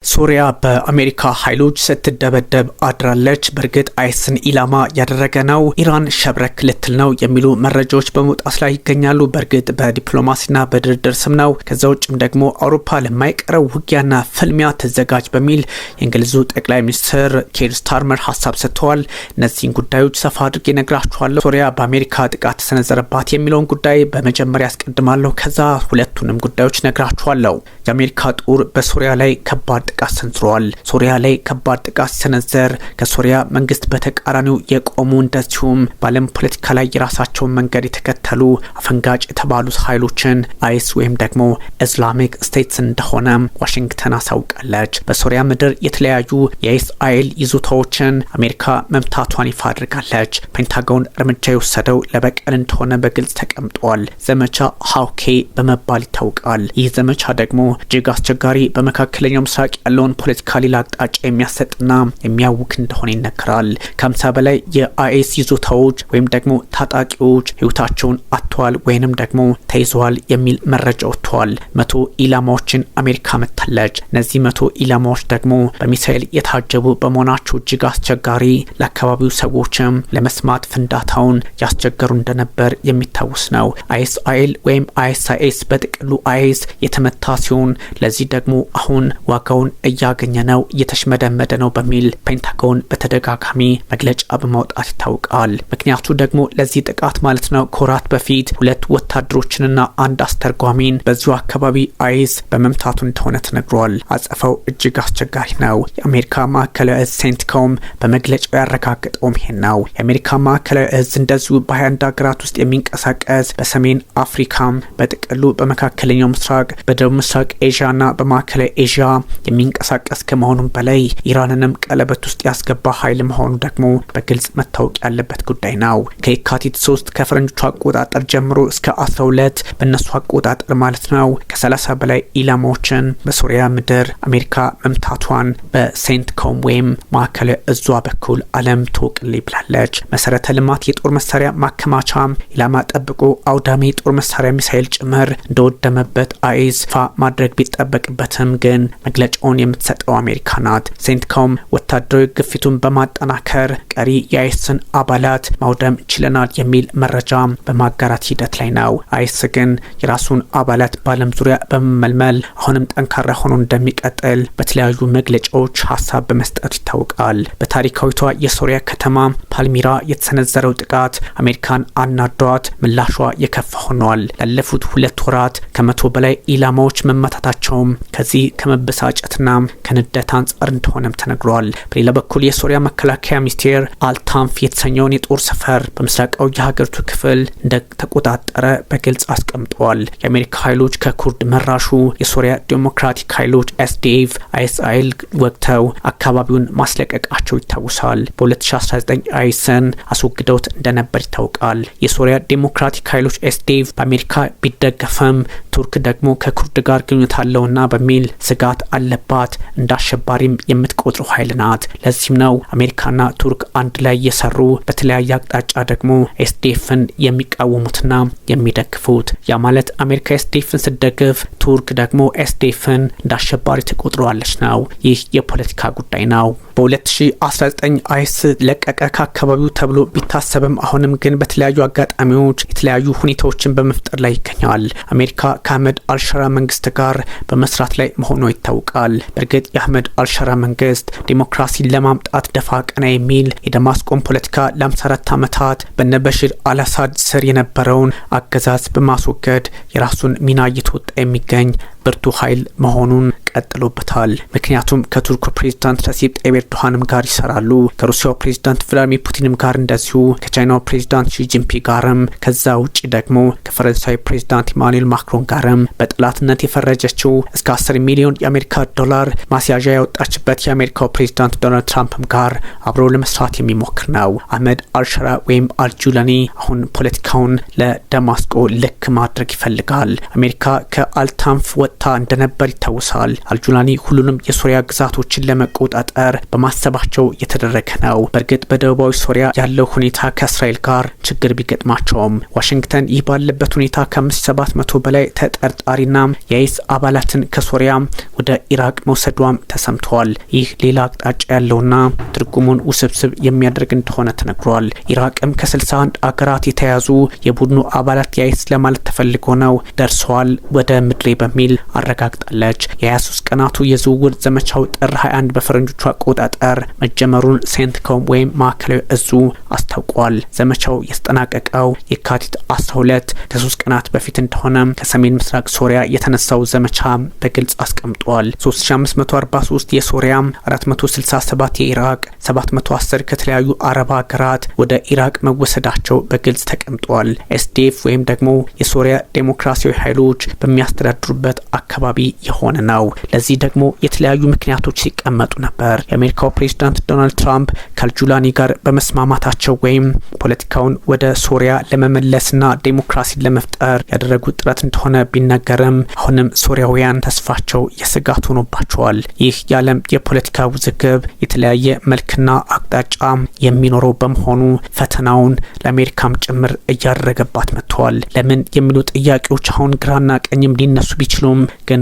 ሶሪያ በአሜሪካ ኃይሎች ስትደበደብ አድራለች። በእርግጥ አይስን ኢላማ ያደረገ ነው፣ ኢራን ሸብረክ ልትል ነው የሚሉ መረጃዎች በመውጣት ላይ ይገኛሉ። በእርግጥ በዲፕሎማሲና በድርድር ስም ነው። ከዛ ውጭም ደግሞ አውሮፓ ለማይቀረው ውጊያና ፍልሚያ ተዘጋጅ በሚል የእንግሊዙ ጠቅላይ ሚኒስትር ኬር ስታርመር ሀሳብ ሰጥተዋል። እነዚህን ጉዳዮች ሰፋ አድርጌ ነግራችኋለሁ። ሶሪያ በአሜሪካ ጥቃት ተሰነዘረባት የሚለውን ጉዳይ በመጀመሪያ ያስቀድማለሁ። ከዛ ሁለቱንም ጉዳዮች ነግራችኋለሁ። የአሜሪካ ጦር በሶሪያ ላይ ከባድ ጥቃት ሰንዝሯል። ሶሪያ ላይ ከባድ ጥቃት ሲሰነዘር ከሶሪያ መንግስት በተቃራኒው የቆሙ እንደዚሁም በዓለም ፖለቲካ ላይ የራሳቸውን መንገድ የተከተሉ አፈንጋጭ የተባሉት ኃይሎችን አይስ ወይም ደግሞ ኢስላሚክ ስቴትስ እንደሆነ ዋሽንግተን አሳውቃለች። በሶሪያ ምድር የተለያዩ የኢስራኤል ይዞታዎችን አሜሪካ መምታቷን ይፋ አድርጋለች። ፔንታጎን እርምጃ የወሰደው ለበቀል እንደሆነ በግልጽ ተቀምጧል። ዘመቻ ሃውኬ በመባል ይታወቃል። ይህ ዘመቻ ደግሞ እጅግ አስቸጋሪ በመካከለኛው ምስራቅ ያለውን ፖለቲካ ሌላ አቅጣጫ የሚያሰጥና የሚያውክ እንደሆነ ይነገራል። ከ50 በላይ የአይኤስ ይዞታዎች ወይም ደግሞ ታጣቂዎች ህይወታቸውን አጥተዋል ወይንም ደግሞ ተይዘዋል የሚል መረጃ ወጥቷል። 100 ኢላማዎችን አሜሪካ መታለች። እነዚህ 100 ኢላማዎች ደግሞ በሚሳኤል የታጀቡ በመሆናቸው እጅግ አስቸጋሪ፣ ለአካባቢው ሰዎችም ለመስማት ፍንዳታውን ያስቸገሩ እንደነበር የሚታወስ ነው። አይኤስአይኤል ወይም አይኤስአይኤስ በጥቅሉ አይኤስ የተመታ ሲሆን ለዚህ ደግሞ አሁን ዋጋውን እያገኘ ነው፣ እየተሽመደመደ ነው በሚል ፔንታጎን በተደጋጋሚ መግለጫ በማውጣት ይታወቃል። ምክንያቱ ደግሞ ለዚህ ጥቃት ማለት ነው ከወራት በፊት 2 ወታደሮችንና 1 አስተርጓሚን በዚሁ አካባቢ አይስ በመምታቱ እንደሆነ ተነግሯል። አጸፋው እጅግ አስቸጋሪ ነው። የአሜሪካ ማዕከላዊ እዝ ሴንትኮም በመግለጫው ያረጋገጠውም ይሄን ነው። የአሜሪካ ማዕከላዊ እዝ እንደዚሁ በ21 ሀገራት ውስጥ የሚንቀሳቀስ በሰሜን አፍሪካም በጥቅሉ በመካከለኛው ምስራቅ በደቡብ ምስራቅ ኤዥያና በማዕከላዊ ኤዥያ የሚንቀሳቀስ ከመሆኑም በላይ ኢራንንም ቀለበት ውስጥ ያስገባ ኃይል መሆኑ ደግሞ በግልጽ መታወቅ ያለበት ጉዳይ ነው። ከየካቲት 3 ከፈረንጆቹ አቆጣጠር ጀምሮ እስከ 12 በእነሱ አቆጣጠር ማለት ነው ከ30 በላይ ኢላማዎችን በሶሪያ ምድር አሜሪካ መምታቷን በሴንትኮም ወይም ማዕከላዊ እዟ በኩል ዓለም ትወቅልኝ ብላለች። መሰረተ ልማት፣ የጦር መሳሪያ ማከማቻ ኢላማ ጠብቆ አውዳሚ የጦር መሳሪያ ሚሳኤል ጭምር እንደወደመበት አይስ ፋ ማድረግ ቢጠበቅበትም ግን መግለጫውን የምትሰጠው አሜሪካ ናት። ሴንትኮም ወታደራዊ ግፊቱን በማጠናከር ቀሪ የአይስን አባላት ማውደም ችለናል የሚል መረጃ በማጋራት ሂደት ላይ ነው። አይስ ግን የራሱን አባላት በዓለም ዙሪያ በመመልመል አሁንም ጠንካራ ሆኖ እንደሚቀጥል በተለያዩ መግለጫዎች ሀሳብ በመስጠት ይታወቃል። በታሪካዊቷ የሶሪያ ከተማ ፓልሚራ የተሰነዘረው ጥቃት አሜሪካን አናዷት ምላሿ የከፋ ሆኗል። ላለፉት 2 ወራት ከ100 በላይ ኢላማዎች መመታታቸውም ከዚህ ከመበሳጨትና ከንደት አንጻር እንደሆነም ተነግሯል። በሌላ በኩል የሶሪያ መከላከያ ሚኒስቴር አልታንፍ የተሰኘውን የጦር ሰፈር በምስራቃዊ የሀገሪቱ ክፍል እንደተቆጣጠረ በግልጽ አስቀምጧል። የአሜሪካ ኃይሎች ከኩርድ መራሹ የሶሪያ ዴሞክራቲክ ኃይሎች ኤስዲኤፍ አይኤስአይኤል ወቅተው አካባቢውን ማስለቀቃቸው ይታወሳል። በ2019 አይስን አስወግደውት እንደነበር ይታወቃል። የሶሪያ ዴሞክራቲክ ኃይሎች ኤስዲኤፍ በአሜሪካ ቢደገፈም ቱርክ ደግሞ ከኩርድ ጋር ግንኙነት አለውና በሚል ስጋት አለባት፣ እንዳሸባሪም የምትቆጥረው ኃይል ናት። ለዚህም ነው አሜሪካና ቱርክ አንድ ላይ የሰሩ በተለያየ አቅጣጫ ደግሞ ኤስዲኤፍን የሚቃወሙትና የሚደግፉት። ያ ማለት አሜሪካ ኤስዲኤፍን ስትደግፍ ቱርክ ደግሞ ኤስዲኤፍን እንዳሸባሪ ትቆጥረዋለች ነው። ይህ የፖለቲካ ጉዳይ ነው። በ2019 አይስ ለቀቀ ከአካባቢው ተብሎ ቢታሰብም አሁንም ግን በተለያዩ አጋጣሚዎች የተለያዩ ሁኔታዎችን በመፍጠር ላይ ይገኛል። አሜሪካ ከአህመድ አልሸራ መንግስት ጋር በመስራት ላይ መሆኑ ይታወቃል። በእርግጥ የአህመድ አልሸራ መንግስት ዲሞክራሲን ለማምጣት ደፋ ቀና የሚል የደማስቆን ፖለቲካ ለ54 ዓመታት በነበሽር አልአሳድ ስር የነበረውን አገዛዝ በማስወገድ የራሱን ሚና እየተወጣ የሚገኝ ብርቱ ኃይል መሆኑን ቀጥሎበታል። ምክንያቱም ከቱርክ ፕሬዝዳንት ረሲፕ ጣይብ ኤርዶሃንም ጋር ይሰራሉ፣ ከሩሲያው ፕሬዝዳንት ቭላድሚር ፑቲንም ጋር እንደዚሁ፣ ከቻይናው ፕሬዝዳንት ሺ ጂንፒንግ ጋርም፣ ከዛ ውጪ ደግሞ ከፈረንሳይ ፕሬዝዳንት ኢማኑኤል ማክሮን ጋርም በጠላትነት የፈረጀችው እስከ 10 ሚሊዮን የአሜሪካ ዶላር ማስያዣ ያወጣችበት የአሜሪካው ፕሬዝዳንት ዶናልድ ትራምፕም ጋር አብሮ ለመስራት የሚሞክር ነው። አህመድ አልሸራ ወይም አልጁላኒ አሁን ፖለቲካውን ለደማስቆ ልክ ማድረግ ይፈልጋል። አሜሪካ ከአልታንፍ ወጥታ እንደነበር ይታወሳል። አልጁላኒ ሁሉንም የሶሪያ ግዛቶችን ለመቆጣጠር በማሰባቸው የተደረገ ነው። በእርግጥ በደቡባዊ ሶሪያ ያለው ሁኔታ ከእስራኤል ጋር ችግር ቢገጥማቸውም ዋሽንግተን ይህ ባለበት ሁኔታ ከ700 በላይ ተጠርጣሪና የአይስ አባላትን ከሶሪያ ወደ ኢራቅ መውሰዷም ተሰምቷል። ይህ ሌላ አቅጣጫ ያለውና ትርጉሙን ውስብስብ የሚያደርግ እንደሆነ ተነግሯል። ኢራቅም ከ61 አገራት የተያዙ የቡድኑ አባላት የአይስ ለማለት ተፈልጎ ነው ደርሰዋል ወደ ምድሬ በሚል አረጋግጣለች። የ23 ቀናቱ የዝውውር ዘመቻው ጥር 21 በፈረንጆቹ አቆጣጠር መጀመሩን ሴንትኮም ወይም ማዕከላዊ እዙ አስታውቋል። ዘመቻው የተጠናቀቀው የካቲት 12 ከ3 ቀናት በፊት እንደሆነ ከሰሜን ምስራቅ ሶሪያ የተነሳው ዘመቻ በግልጽ አስቀምጧል። 3543 የሶሪያ፣ 467 የኢራቅ፣ 710 ከተለያዩ አረብ ሀገራት ወደ ኢራቅ መወሰዳቸው በግልጽ ተቀምጧል። ኤስዲኤፍ ወይም ደግሞ የሶሪያ ዴሞክራሲያዊ ኃይሎች በሚያስተዳድሩበት አካባቢ የሆነ ነው። ለዚህ ደግሞ የተለያዩ ምክንያቶች ሲቀመጡ ነበር። የአሜሪካው ፕሬዝዳንት ዶናልድ ትራምፕ ከአልጁላኒ ጋር በመስማማታቸው ወይም ፖለቲካውን ወደ ሶሪያ ለመመለስና ዴሞክራሲን ለመፍጠር ያደረጉት ጥረት እንደሆነ ቢነገርም አሁንም ሶሪያውያን ተስፋቸው የስጋት ሆኖባቸዋል። ይህ የዓለም የፖለቲካ ውዝግብ የተለያየ መልክና አቅጣጫ የሚኖረው በመሆኑ ፈተናውን ለአሜሪካም ጭምር እያደረገባት መጥቷል። ለምን የሚሉ ጥያቄዎች አሁን ግራና ቀኝም ሊነሱ ቢችሉም ግን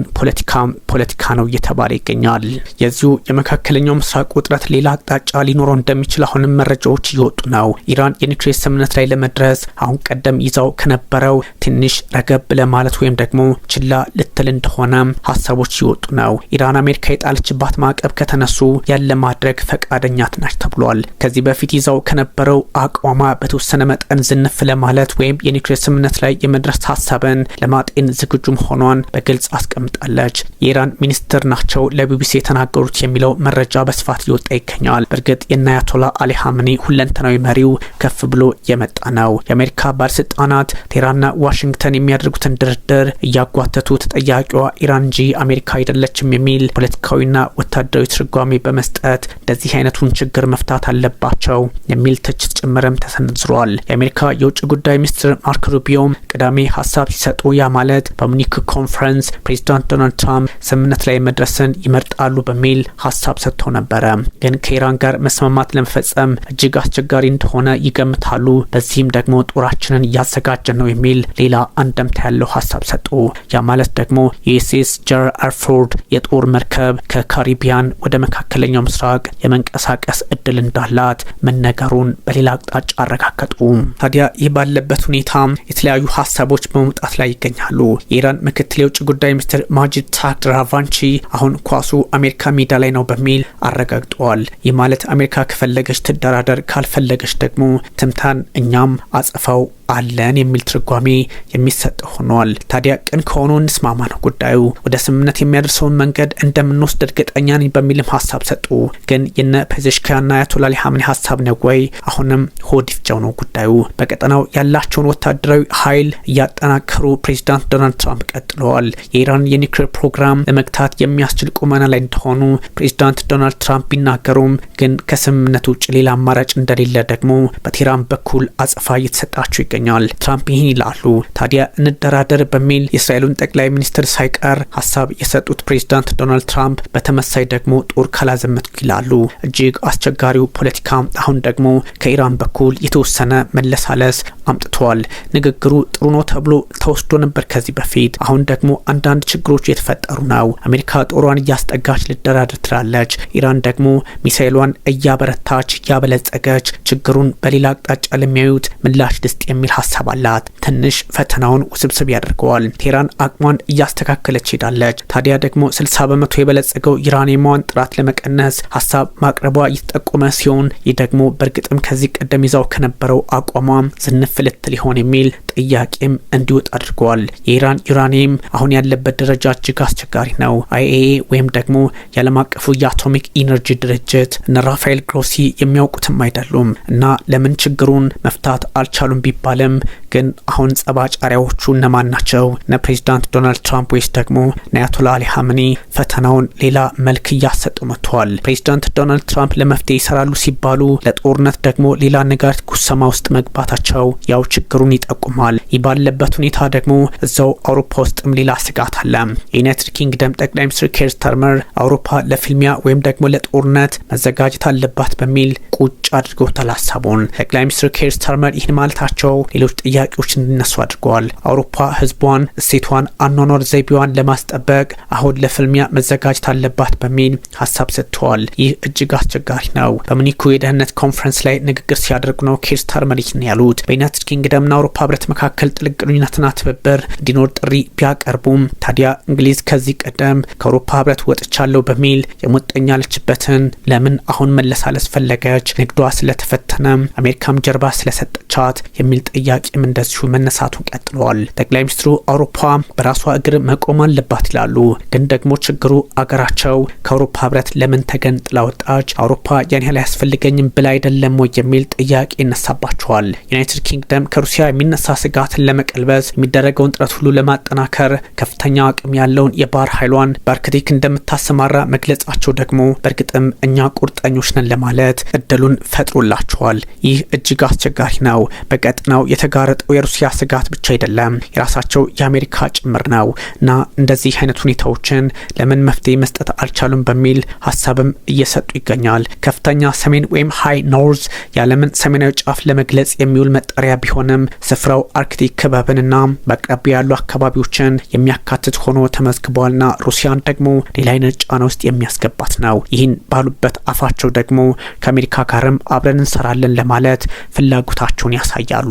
ፖለቲካ ነው እየተባለ ይገኛል። የዚሁ የመካከለኛው ምስራቅ ውጥረት ሌላ አቅጣጫ ሊኖረው እንደሚችል አሁንም መረጃዎች እየወጡ ነው። ኢራን የኒውክሌር ስምምነት ላይ ለመድረስ አሁን ቀደም ይዛው ከነበረው ትንሽ ረገብ ለማለት ወይም ደግሞ ችላ ልትል እንደሆነ ሀሳቦች እየወጡ ነው። ኢራን አሜሪካ የጣለችባት ማዕቀብ ከተነሱ ያለ ማድረግ ፈቃደኛ ናች ተብሏል። ከዚህ በፊት ይዛው ከነበረው አቋሟ በተወሰነ መጠን ዝንፍ ለማለት ወይም የኒውክሌር ስምምነት ላይ የመድረስ ሀሳብን ለማጤን ዝግጁ መሆኗን በግልጽ አስቀምጣለች። የኢራን ሚኒስትር ናቸው ለቢቢሲ የተናገሩት የሚለው መረጃ በስፋት እየወጣ ይገኛል። በእርግጥ የአያቶላ አሊ ሀምኒ ሁለንተናዊ መሪው ከፍ ብሎ የመጣ ነው። የአሜሪካ ባለስልጣናት ቴህራንና ዋሽንግተን የሚያደርጉትን ድርድር እያጓተቱ ተጠያቂዋ ኢራን እንጂ አሜሪካ አይደለችም የሚል ፖለቲካዊና ወታደራዊ ትርጓሜ በመስጠት እንደዚህ አይነቱን ችግር መፍታት አለባቸው የሚል ትችት ጭምርም ተሰንዝሯል። የአሜሪካ የውጭ ጉዳይ ሚኒስትር ማርክ ሩቢዮም ቅዳሜ ሀሳብ ሲሰጡ ያ ማለት በሙኒክ ኮንፈረንስ ፕሬዚዳንት ዶናልድ ትራምፕ ስምምነት ላይ መድረስን ይመርጣሉ በሚል ሀሳብ ሰጥተው ነበረ። ግን ከኢራን ጋር መስማማት ለመፈጸም እጅግ አስቸጋሪ እንደሆነ ይገምታሉ። በዚህም ደግሞ ጦራችንን እያዘጋጀን ነው የሚል ሌላ አንደምታ ያለው ሀሳብ ሰጡ። ያ ማለት ደግሞ የዩኤስኤስ ጀነራል አርፎርድ የጦር መርከብ ከካሪቢያን ወደ መካከለኛው ምስራቅ የመንቀሳቀስ እድል እንዳላት መነገሩን በሌላ አቅጣጫ አረጋገጡ። ታዲያ ይህ ባለበት ሁኔታ የተለያዩ ሀሳቦች በመውጣት ላይ ይገኛሉ። የኢራን ምክትል የውጭ ጉዳይ ሚኒስትር ማጂድ ታክት ራቫንቺ አሁን ኳሱ አሜሪካ ሜዳ ላይ ነው በሚል አረጋግጠዋል። ይህ ማለት አሜሪካ ከፈለገች ትደራደር፣ ካልፈለገች ደግሞ ትምታን፣ እኛም አጽፈው አለን የሚል ትርጓሜ የሚሰጥ ሆኗል። ታዲያ ቅን ከሆኑ እንስማማ ነው ጉዳዩ። ወደ ስምምነት የሚያደርሰውን መንገድ እንደምንወስድ እርግጠኛ ነኝ በሚልም ሀሳብ ሰጡ። ግን የነ ፔዜሽኪያና አያቶላ አሊ ሀምኒ ሀሳብ ነው ወይ? አሁንም ሆድ ይፍጃው ነው ጉዳዩ። በቀጠናው ያላቸውን ወታደራዊ ኃይል እያጠናከሩ ፕሬዚዳንት ዶናልድ ትራምፕ ቀጥለዋል። የኢራን የኒውክሌር ፕሮግራም ለመግታት የሚያስችል ቁመና ላይ እንደሆኑ ፕሬዚዳንት ዶናልድ ትራምፕ ቢናገሩም ግን ከስምምነት ውጭ ሌላ አማራጭ እንደሌለ ደግሞ በቴህራን በኩል አጽፋ እየተሰጣቸው ይገኛል። ትራምፕ ይህን ይላሉ። ታዲያ እንደራደር በሚል የእስራኤሉን ጠቅላይ ሚኒስትር ሳይቀር ሀሳብ የሰጡት ፕሬዚዳንት ዶናልድ ትራምፕ በተመሳይ ደግሞ ጦር ካላዘመትኩ ይላሉ። እጅግ አስቸጋሪው ፖለቲካ አሁን ደግሞ ከኢራን በኩል የተወሰነ መለሳለስ አምጥቷል። ንግግሩ ጥሩ ነው ተብሎ ተወስዶ ነበር ከዚህ በፊት። አሁን ደግሞ አንዳንድ ችግሮች የተፈጠሩ ነው። አሜሪካ ጦሯን እያስጠጋች ልደራደር ትላለች። ኢራን ደግሞ ሚሳኤሏን እያበረታች እያበለጸገች ችግሩን በሌላ አቅጣጫ ለሚያዩት ምላሽ ልስጥ የሚል ሀሳብ አላት። ትንሽ ፈተናውን ውስብስብ ያደርገዋል። ቴህራን አቅሟን እያስተካከለች ሄዳለች። ታዲያ ደግሞ 60% የበለጸገው ዩራኒየሟን ጥራት ለመቀነስ ሀሳብ ማቅረቧ እየተጠቆመ ሲሆን ይህ ደግሞ በእርግጥም ከዚህ ቀደም ይዛው ከነበረው አቋሟም ዝንፍ ልትል ሊሆን የሚል ጥያቄም እንዲወጣ አድርገዋል። የኢራን ዩራኒየም አሁን ያለበት ደረጃ እጅግ አስቸጋሪ ነው። አይኤኤ ወይም ደግሞ የዓለም አቀፉ የአቶሚክ ኢነርጂ ድርጅት እነ ራፋኤል ግሮሲ የሚያውቁትም አይደሉም እና ለምን ችግሩን መፍታት አልቻሉም ቢባል ቢባልም ግን አሁን ጸባጫሪያዎቹ እነማን ናቸው? ፕሬዚዳንት ዶናልድ ትራምፕ ወይስ ደግሞ አያቶላ አሊ ኻሜኒ ፈተናውን ሌላ መልክ እያሰጡ መጥተዋል። ፕሬዚዳንት ዶናልድ ትራምፕ ለመፍትሄ ይሰራሉ ሲባሉ ለጦርነት ደግሞ ሌላ ነጋሪት ጉሰማ ውስጥ መግባታቸው ያው ችግሩን ይጠቁማል። ይህ ባለበት ሁኔታ ደግሞ እዛው አውሮፓ ውስጥም ሌላ ስጋት አለ። የዩናይትድ ኪንግደም ጠቅላይ ሚኒስትር ኬር ስታርመር አውሮፓ ለፊልሚያ ወይም ደግሞ ለጦርነት መዘጋጀት አለባት በሚል ቁጭ አድርገውታል ሀሳቡን። ጠቅላይ ሚኒስትር ኬር ስታርመር ይህን ማለታቸው ሌሎች ጥያቄዎች እንዲነሱ አድርገዋል። አውሮፓ ህዝቧን እሴቷን፣ አኗኗር ዘይቤዋን ለማስጠበቅ አሁን ለፊልሚያ መዘጋጀት አለባት በሚል ሀሳብ ሰጥተዋል። ይህ እጅግ አስቸጋሪ ነው። በሙኒኩ የደህንነት ኮንፈረንስ ላይ ንግግር ሲያደርጉ ነው ኬር ስታርመር ይህን ያሉት። በዩናይትድ ኪንግደምና አውሮፓ ህብረት መካከል ጥልቅ ግንኙነትና ትብብር እንዲኖር ጥሪ ቢያቀርቡም ታዲያ እንግሊዝ ከዚህ ቀደም ከአውሮፓ ህብረት ወጥቻለሁ በሚል የሞጠኛለችበትን ለምን አሁን መለሳለስ ፈለገች? ንግዷ ስለተፈተነ አሜሪካም ጀርባ ስለሰጠቻት የሚል ጥያቄም እንደዚሁ መነሳቱን ቀጥሏል። ጠቅላይ ሚኒስትሩ አውሮፓ በራሷ እግር መቆም አለባት ይላሉ። ግን ደግሞ ችግሩ አገራቸው ከአውሮፓ ህብረት ለምን ተገንጥላ ወጣች? አውሮፓ ያን ያህል አያስፈልገኝም ብላ አይደለም ወይ የሚል ጥያቄ ይነሳባቸዋል። ዩናይትድ ኪንግደም ከሩሲያ የሚነሳ ስጋትን ለመቀልበስ የሚደረገውን ጥረት ሁሉ ለማጠናከር ከፍተኛ አቅም ያለውን የባህር ኃይሏን በአርክቲክ እንደምታሰማራ መግለጻቸው ደግሞ በእርግጥም እኛ ቁርጠኞች ነን ለማለት እድሉን ፈጥሮላቸዋል። ይህ እጅግ አስቸጋሪ ነው። በቀጥናው የተጋረጠው የሩሲያ ስጋት ብቻ አይደለም፣ የራሳቸው የአሜሪካ ጭምር ነው እና እንደዚህ አይነት ሁኔታዎችን ለምን መፍትሄ መስጠት አልቻሉም በሚል ሀሳብም እየሰጡ ይገኛል። ከፍተኛ ሰሜን ወይም ሃይ ኖርዝ የዓለምን ሰሜናዊ ጫፍ ለመግለጽ የሚውል መጠሪያ ቢሆንም ስፍራው አርክቲክ ክበብንና በአቅራቢያ ያሉ አካባቢዎችን የሚያካትት ሆኖ ተመዝግቧልና ሩሲያን ደግሞ ሌላ አይነት ጫና ውስጥ የሚያስገባት ነው። ይህን ባሉበት አፋቸው ደግሞ ከአሜሪካ ጋርም አብረን እንሰራለን ለማለት ፍላጎታቸውን ያሳያሉ።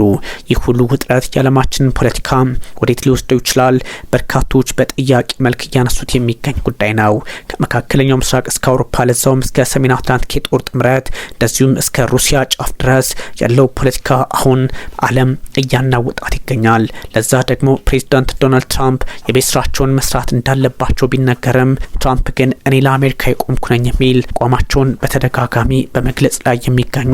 ይህ ሁሉ ውጥረት የዓለማችንን ፖለቲካ ወዴት ሊወስደው ይችላል? በርካቶች በጥያቄ መልክ እያነሱት የሚገኝ ጉዳይ ነው። ከመካከለኛው ምስራቅ እስከ አውሮፓ ለዛውም እስከ ሰሜን አትላንቲክ የጦር ጥምረት እንደዚሁም እስከ ሩሲያ ጫፍ ድረስ ያለው ፖለቲካ አሁን ዓለም እያናወጣት ይገኛል። ለዛ ደግሞ ፕሬዚዳንት ዶናልድ ትራምፕ የቤት ስራቸውን መስራት እንዳለባቸው ቢነገርም ትራምፕ ግን እኔ ለአሜሪካ የቆምኩ ነኝ የሚል አቋማቸውን በተደጋጋሚ በመግለጽ ላይ የሚገኙ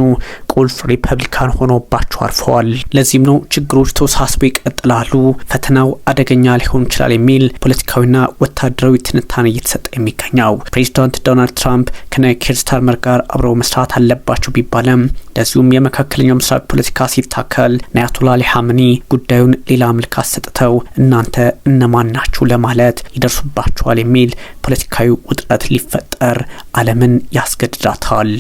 ቁልፍ ሪፐብሊካን ሆኖባቸው አርፈዋል። ለዚህም ነው ችግሮች ተወሳስበው ይቀጥላሉ፣ ፈተናው አደገኛ ሊሆን ይችላል የሚል ፖለቲካዊና ወታደራዊ ትንታኔ እየተሰጠ የሚገኘው። ፕሬዚዳንት ዶናልድ ትራምፕ ከኬር ስታርመር ጋር አብረው መስራት አለባቸው ቢባልም እንደዚሁም የመካከለኛው ምስራቅ ፖለቲካ ሲታከል አያቶላ አሊ ኻሜኒ ጉዳዩን ሌላ መልክ አሰጥተው እናንተ እነማን ናችሁ ለማለት ይደርሱባቸዋል የሚል ፖለቲካዊ ውጥረት ሊፈጠር ዓለምን ያስገድዳታል።